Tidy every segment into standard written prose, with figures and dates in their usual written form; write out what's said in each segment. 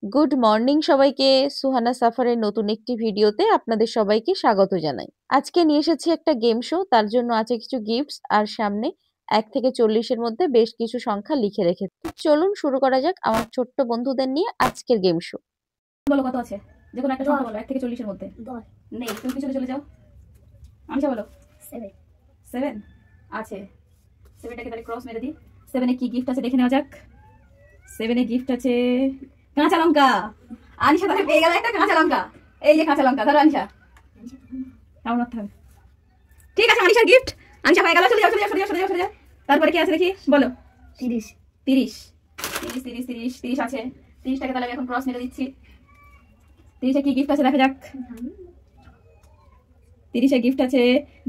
Good morning সবাইকে। সুহানা সাফারের নতুন একটি ভিডিওতে আপনাদের সবাইকে স্বাগত জানাই। আজকে নিয়ে এসেছি একটা গেম শো, তার জন্য আছে কিছু গিফটস আর সামনে 1 থেকে 40-এর মধ্যে বেশ কিছু সংখ্যা লিখে রেখেছি। চলুন শুরু করা যাক আমার ছোট্ট বন্ধুদের নিয়ে আজকের গেম শো। বলো কত আছে, যে কোনো একটা সংখ্যা বলো 1 থেকে 40-এর মধ্যে। 10 নেই, তুমি পিছনে চলে যাও। আমিষা বলো 7 7 আছে। 7টাকে তাহলে ক্রস মেরে দিই। 7 এ কি গিফট আছে দেখে নেওয়া যাক। 7 এ গিফট আছে কাঁচা লঙ্কা। আনিশা তাহলে পেয়ে গেল একটা কাঁচা লঙ্কা। এই যে কাঁচা লঙ্কা, ধরো আনিশা। কেমন করতে হবে? ঠিক আছে, আনিশার গিফট। আনিশা হয়ে গেল, চলে যাও চলে যাও চলে যাও চলে যাও চলে যাও। তারপরে কি আছে দেখি, বলো। 30 30 30 30 30 30 আছে। 30টাকে তাহলে আমি এখন ক্রস মেরে দিচ্ছি। 30-এ কি গিফট আছে দেখা যাক। 30-এ গিফট আছে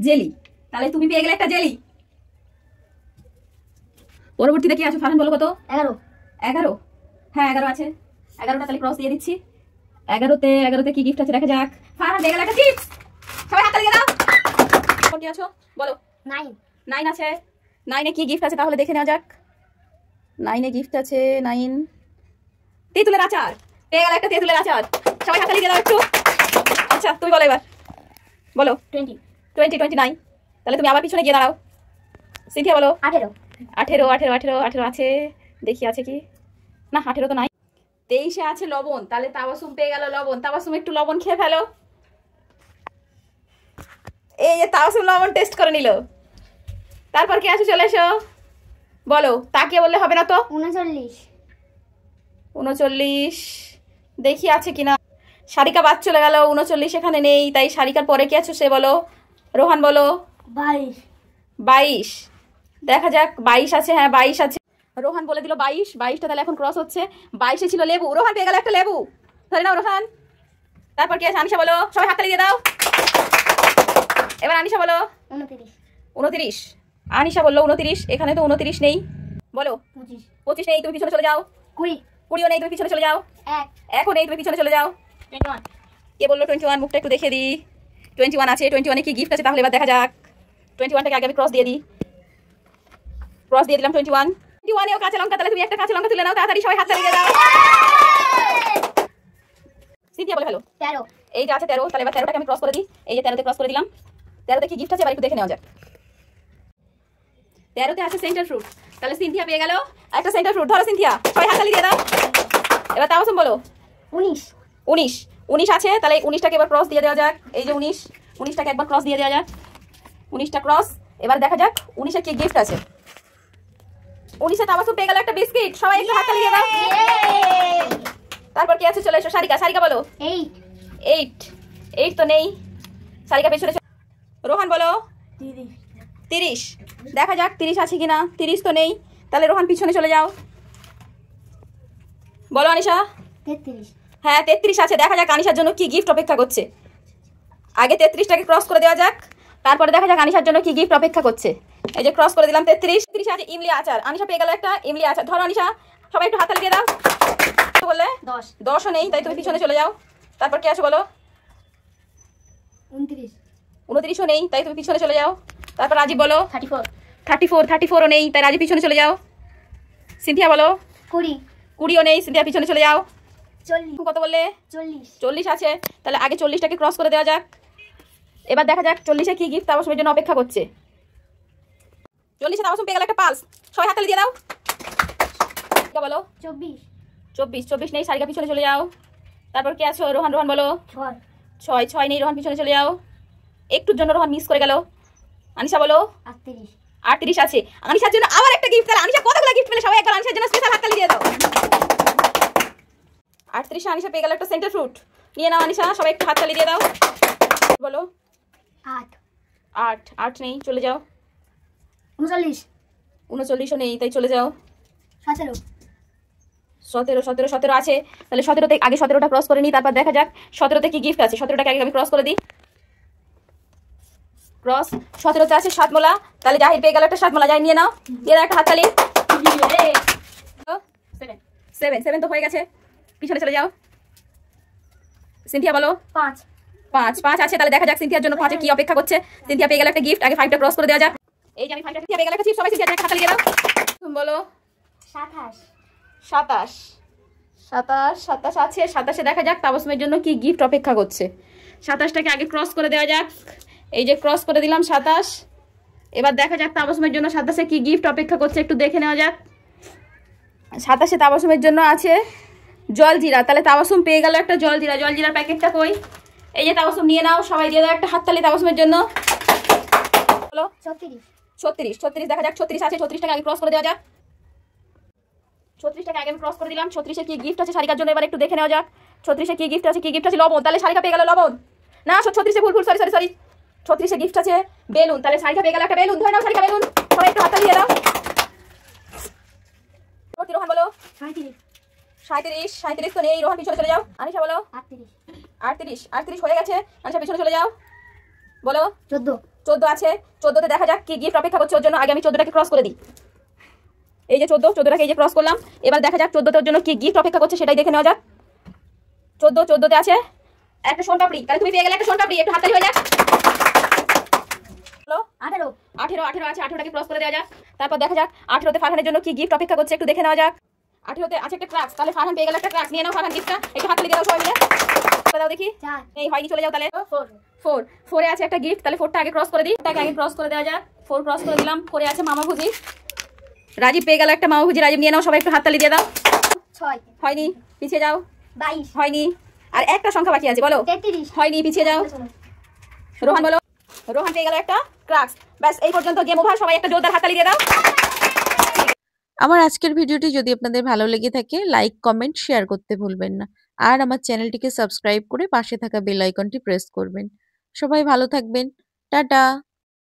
জেলি। তাহলে তুমি পেয়ে গেলে একটা জেলি। পরবর্তীতে কি আছে ফারহান, বলো কত? 11 11 হ্যাঁ 11 আছে। 11টা তাহলে ক্রস দিয়ে দিচ্ছি। 11তে কি গিফট আছে দেখা যাক। ফারহান পেয়ে গেল একটা চিপস। সবাই হাত তালি দিয়ে দাও। কোন কি আছো বলো? 9 9 আছে। 9-এ কি গিফট আছে তাহলে দেখে নেওয়া যাক। 9-এ গিফট আছে 9 তেঁতুলের আচার। পেয়ে গেল একটা তেঁতুলের আচার। সবাই হাত তালি দিয়ে দাও একটু। আচ্ছা তুমি বলো এবার, বলো। 20 20 29। তাহলে তুমি আবার পিছনে গিয়ে দাঁড়াও। সিনথিয়া বলো। 18 18 18 18 18 আছে। দেখি আছে কি না, 18 তো নাই। 23-এ আছে লবণ। তাহলে তাবাসুম পেয়ে গেল লবণ। তাবাসুম একটু লবণ খেয়ে ফেলো। এই যে তাবাসুম লবণ টেস্ট করে নিল। তারপর কি আছে, চলে এসো বলো। তাকে বললে হবে না তো। 39 39 দেখি আছে কিনা। সারিকা বাদ চলে গেল, 39 এখানে নেই। তাই সারিকার পরে কি আছে সে বলো। রোহান বলো। 22 22 দেখা যাক। 22 আছে, হ্যাঁ 22 আছে। রোহান বলে দিল 22। 22টা তাহলে এখন ক্রস হচ্ছে। 22-এ ছিল লেবু। রোহান পেয়ে গেল একটা লেবু। ধরে নাও রোহান। তারপর কি আছে আনিশা বলো। সবাই হাততালি দিয়ে দাও। এবার আনিশা বলো। 29 29 আনিশা বললো 29। এখানে তো 29 নেই, বলো। 25 25 নেই, তুমি পিছনে চলে যাও। 20 20ও নেই, তুমি পিছনে চলে যাও। 1 নেই, তুমি পিছনে চলে যাও। 21 কে বললো 21? মুখটা একটু দেখিয়ে দিই। 21 আছে। 21-এ কি গিফট আছে তাহলে এবার দেখা যাক। 21টাকে আগে আমি ক্রস দিয়ে দিই। ক্রস দিয়ে দিলাম 21। 21-এও কাঁচা লঙ্কা। তাহলে তুমি একটা কাঁচা লঙ্কা তুলে নাও তাড়াতাড়ি। সবাই হাত চালিয়ে দাও। সিনথিয়া বলে ফেলো। 13 এই যে আছে 13। তাহলে এবার 13টাকে আমি ক্রস করে দিই। এই যে 13তে ক্রস করে দিলাম। 13তে কি গিফট আছে এবার একটু দেখে নেওয়া যাক। 13তে আছে সেন্টার ফ্রুট। তাহলে সিনথিয়া পেয়ে গেল একটা সেন্টার ফ্রুট। ধরো সিনথিয়া, সবাই হাত চালিয়ে দিয়ে দাও। এবার তাবাসুম বলো। 19 19 19 আছে। তাহলে 19টাকে এবার ক্রস দিয়ে দেওয়া যাক। এই যে 19 19টাকে একবার ক্রস দিয়ে দেওয়া যাক। 19টা ক্রস। এবার দেখা যাক 19-এ কি গিফট আছে। 19-এ তাবাসুম পেয়ে গেল একটা বিস্কিট। সবাই একটু হাত তালি দিয়ে দাও। তারপর কি আছে, চলে এসো সারিকা। সারিকা বলো। 8 8 8 তো নেই। সারিকা পেছনে। রোহান বলো। 30 দেখা যাক 30 আছে কিনা। 30 তো নেই, তাহলে রোহান পিছনে চলে যাও। বলো আনিশা। 33 হ্যাঁ 33 আছে। দেখা যাক আনিশার জন্য কি গিফট অপেক্ষা করছে। আগে 33টাকে ক্রস করে দেওয়া যাক, তারপরে দেখা যাক আনিশার জন্য কি গিফট অপেক্ষা করছে। এই যে ক্রস করে দিলাম 33। 33 আছে ইমলি আচার। আনিশা পেয়ে গেল একটা ইমলি আচার। ধরো আনিশা, সবাই একটু হাততালি দিয়ে দাও। বললে 10 10ও নেই, তাই তুমি পিছনে চলে যাও। তারপর কি আছে বলো। 29 29ও নেই, তাই তুমি পিছনে চলে যাও। তারপর রাজীব বলো। 34 34ও নেই, তাই রাজীব পিছনে চলে যাও। সিনথিয়া বলো। 20 20ও নেই, সিনথিয়া পিছনে চলে যাও। 40 কত বললে? 40 আছে। তাহলে আগে 40টাকে ক্রস করে দেওয়া যাক। এবার দেখা যাক 40-এ কি গিফট তাবাসুমের জন্য অপেক্ষা করছে। 40-এ তাবাসুম পেয়ে গেল একটা পালস। সবাই হাততালি দিয়ে দাও। বলো। 24 24 নেই, সারিকা পিছনে চলে যাও। তারপর কি আছে রোহান। রোহান বলো। 6 6 নেই, রোহান পিছনে চলে যাও। একটুর জন্য রোহান মিস করে গেল। আনিশা বলো। 38 38 আছে। আনিশার জন্য আবার একটা গিফট। তাহলে আনিশা কতগুলো গিফট পেলে সবাই একবার আনিশার জন্য স্পেশাল হাততালি দিয়ে দাও। 38-এ আনিশা পেয়ে গেল একটা সেন্টার ফ্রুট। নিয়ে নাও আনিশা, সবাই একটু হাততালি দিয়ে দাও। বলো। 8 8 8 নেই, চলে যাও। 39 39ও নেই, তাই চলে যাও। 17 17 17 17 আছে। তাহলে 17তে আগে 17টা ক্রস করে নিই, তারপর দেখা যাক 17তে কি গিফট আছে। 17টাকে আগে আমি ক্রস করে দিই। ক্রস। 17তে আছে সাতমোলা। তাহলে জাহির পেয়ে গেল একটা সাতমোলা। যাই নিয়ে নাও, দিয়ে একটা হাততালি। 7 7 তো হয়ে গেছে, পিছনে চলে যাও। সিনথিয়া বলো। 5 5 5 আছে। তাহলে দেখা যাক সিনথিয়ার জন্য 5-এ কি অপেক্ষা করছে। সিনথিয়া পেয়ে গেল একটা গিফট। আগে 5টা ক্রস করে দেওয়া যাক। এই যে আমি 5টা পেয়ে গেল একটা চিপস। সবাই সিনথিয়ার হাততালি দিয়ে দাও। তুমি বলো। 27 27 27 27 আছে। 27-এ দেখা যাক তাবাসসুমের জন্য কি গিফট অপেক্ষা করছে। 27টাকে আগে ক্রস করে দেওয়া যাক। এই যে ক্রস করে দিলাম 27। এবার দেখা যাক তাবাসসুমের জন্য 27-এ কি গিফট অপেক্ষা করছে, একটু দেখে নেওয়া যাক। 27-এ তাবাসসুমের জন্য আছে জলজিরা। তাহলে তাবাসসুম পেয়ে গেল একটা জলজিরা। জলজিরার প্যাকেটটা কই? এই যে তাবাসসুম নিয়ে নাও, সবাই দিয়ে দাও একটা হাততালি তাবাসসুমের জন্য। হলো 36 36 দেখা যাক 36 আছে। 36টাকে আগে ক্রস করে দেওয়া যাক। 36টাকে আগে আমি ক্রস করে দিলাম। 36-এ কি গিফট আছে সারিকার জন্য এবার একটু দেখে নেওয়া যাক। 36-এ কি গিফট আছে? কি গিফট আছে? লবণ। তাহলে সারিকা পেয়ে গেল লবণ। না 36-এ ভুল, সরি সরি সরি। 36-এ গিফট আছে বেলুন। তাহলে সারিকা পেয়ে গেল একটা বেলুন। ধরে নাও সারিকা বেলুন। সবাই একটু হাততালি দিয়ে দাও। রোহান বলো 37 37 তো নেই। রোহান পিছনে চলে যাও। আনিশা বলো 38 38 হয়ে গেছে। আনিশা পিছনে চলে যাও। বলো 14 আছে। 14তে দেখা যাক কি গিফট অপেক্ষা করছে ওর জন্য। আগে আমি 14টাকে ক্রস করে দিই। এই যে 14টাকে এই যে ক্রস করলাম। এবার দেখা যাক 14টার জন্য কি গিফট অপেক্ষা করছে সেটাই দেখে নেওয়া যাক। 14তে আছে একটা সোনপাপড়ি। তাহলে তুমি পেয়ে গেলে একটা সোনপাপড়ি। একটু হাততালি হয়ে যাক। হলো 18 আছে। 18টাকে ক্রস করে দেওয়া যাক। তারপর দেখা যাক 18তে ফারহানের জন্য কি গিফট অপেক্ষা করছে একটু দেখে নেওয়া যাক। 18তে আছে একটা ক্রাক্স। তাহলে ফারহান পেয়ে গেল একটা ক্রাক্স। নিয়ে নাও ফারহান গিফটটা। একটু হাততালি দিয়ে দাও সবাই মিলে। দাও দেখি। এই হয়নি, চলে যাও তাহলে। 4 আছে একটা গিফট। তাহলে 4টা আগে ক্রস করে দিই। 4টাকে আগে ক্রস করে দেওয়া যাক। 4 ক্রস করে দিলাম। 4-এ আছে মামা ভুজি। রাজীব পেয়ে গেল একটা মামা ভুজি। রাজীব নিয়ে নাও, সবাই একটু হাততালি দিয়ে দাও। 6 হয়নি, পিছিয়ে যাও। 22 হয়নি। আর একটা সংখ্যা বাকি আছে, বলো 33 হয়নি, পিছিয়ে যাও। রোহান বলো। রোহান পেয়ে গেল একটা ক্রাক্স। ব্যাস এই পর্যন্ত গেম ওভার। সবাই একটা জোরদার হাততালি দিয়ে দাও। আমার আজকের ভিডিওটি যদি আপনাদের ভালো লেগে থাকে লাইক, কমেন্ট, শেয়ার করতে ভুলবেন না। আর আমার চ্যানেলটিকে সাবস্ক্রাইব করে পাশে থাকা বেল আইকনটি প্রেস করবেন। সবাই ভালো থাকবেন। টাটা।